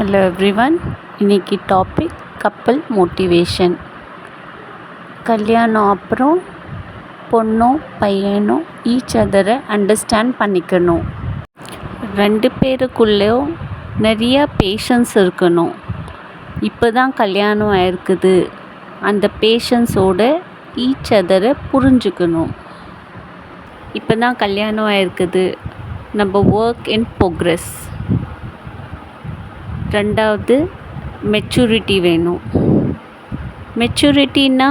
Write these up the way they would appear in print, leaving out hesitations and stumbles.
Hello everyone. இன்னைக்கு topic கப்பல் motivation. கல்யாணம் அப்புறம் பொண்ணும் பையனும் ஈச் அதரை அண்டர்ஸ்டாண்ட் பண்ணிக்கணும். ரெண்டு பேருக்குள்ளேயும் நிறையா பேஷன்ஸ் இருக்கணும். இப்போ தான் கல்யாணம் ஆயிருக்குது, அந்த பேஷன்ஸோட ஈச் அதரை புரிஞ்சுக்கணும். இப்போ தான் கல்யாணம் ஆயிருக்குது, நம்ம ஒர்க் இன் ப்ரோக்ரஸ். ரெண்டாவது மெச்சூரிட்டி வேணும். மெச்சூரிட்டின்னா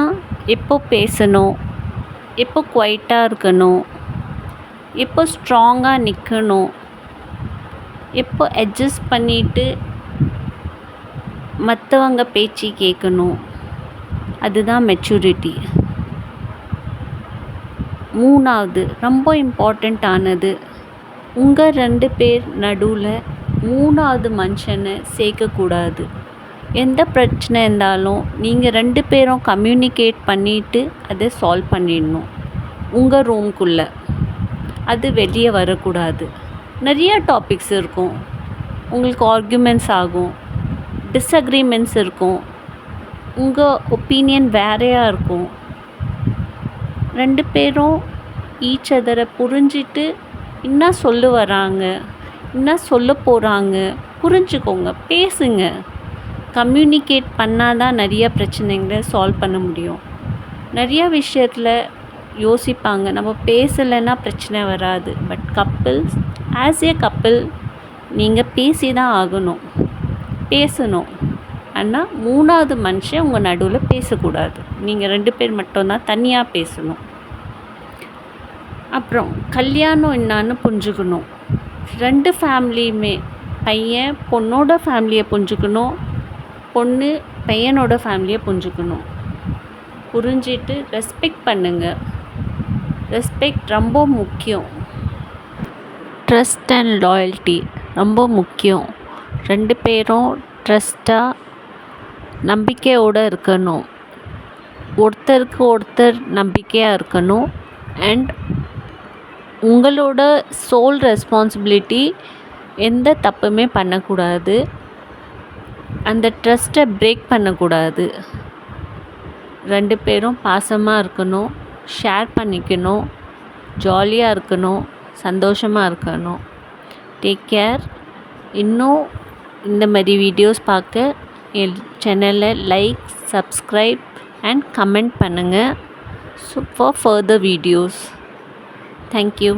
எப்போ பேசணும், எப்போ குவைட்டாக இருக்கணும், எப்போ ஸ்ட்ராங்காக நிற்கணும், எப்போ அட்ஜஸ்ட் பண்ணிவிட்டு மற்றவங்க பேச்சு கேட்கணும், அதுதான் மெச்சூரிட்டி. மூணாவது ரொம்ப இம்பார்ட்டண்ட்டானது, உங்கள் ரெண்டு பேர் நடுவில் மூணாவது மனுஷனை சேர்க்கக்கூடாது. எந்த பிரச்சனை இருந்தாலும் நீங்கள் ரெண்டு பேரும் கம்யூனிகேட் பண்ணிவிட்டு அதை சால்வ் பண்ணிடணும் உங்கள் ரூம்குள்ளே. அது வெளியே வரக்கூடாது. நிறைய டாபிக்ஸ் இருக்கும், உங்களுக்கு ஆர்கியூமெண்ட்ஸ் ஆகும், டிஸ்அக்ரிமெண்ட்ஸ் இருக்கும், உங்கள் ஒப்பீனியன் வேறையாக இருக்கும். ரெண்டு பேரும் ஈச் அதரை புரிஞ்சிட்டு என்ன சொல்ல வராங்க, என்ன சொல்ல போகிறாங்க புரிஞ்சுக்கோங்க, பேசுங்க. கம்யூனிகேட் பண்ணால் தான் நிறைய பிரச்சனைகளை சால்வ் பண்ண முடியும். நிறைய விஷயத்தில் யோசிப்பாங்க, நம்ம பேசலைன்னா பிரச்சனை வராது. But couples, as a couple நீங்கள் பேசி தான் ஆகணும், பேசணும். ஆனால் மூணாவது மனுஷன் உங்கள் நடுவில் பேசக்கூடாது. நீங்கள் ரெண்டு பேர் மட்டும்தான் தனியாக பேசணும். அப்புறம் கல்யாணம் என்னான்னு புரிஞ்சுக்கணும். ரெண்டு ஃபேமிலியுமே, பையன் பொண்ணோட ஃபேமிலியை புரிஞ்சுக்கணும், பொண்ணு பையனோட ஃபேமிலியை புரிஞ்சுக்கணும். புரிஞ்சிட்டு ரெஸ்பெக்ட் பண்ணுங்கள். ரெஸ்பெக்ட் ரொம்ப முக்கியம். ட்ரஸ்ட் அண்ட் லாயல்ட்டி ரொம்ப முக்கியம். ரெண்டு பேரும் ட்ரஸ்ட்டாக நம்பிக்கையோடு இருக்கணும். ஒருத்தருக்கு ஒருத்தர் நம்பிக்கையாக இருக்கணும். அண்ட் உங்களோட சோல் ரெஸ்பான்சிபிலிட்டி, எந்த தப்புமே பண்ணக்கூடாது. அந்த ட்ரஸ்ட்டை பிரேக் பண்ணக்கூடாது. ரெண்டு பேரும் பாசமாக இருக்கணும், ஷேர் பண்ணிக்கணும், ஜாலியாக இருக்கணும், சந்தோஷமாக இருக்கணும். Take care. இன்னும் இந்த மாதிரி வீடியோஸ் பார்க்க என் சேனலை லைக், சப்ஸ்கிரைப் அண்ட் கமெண்ட் பண்ணுங்கள் for further videos. Thank you.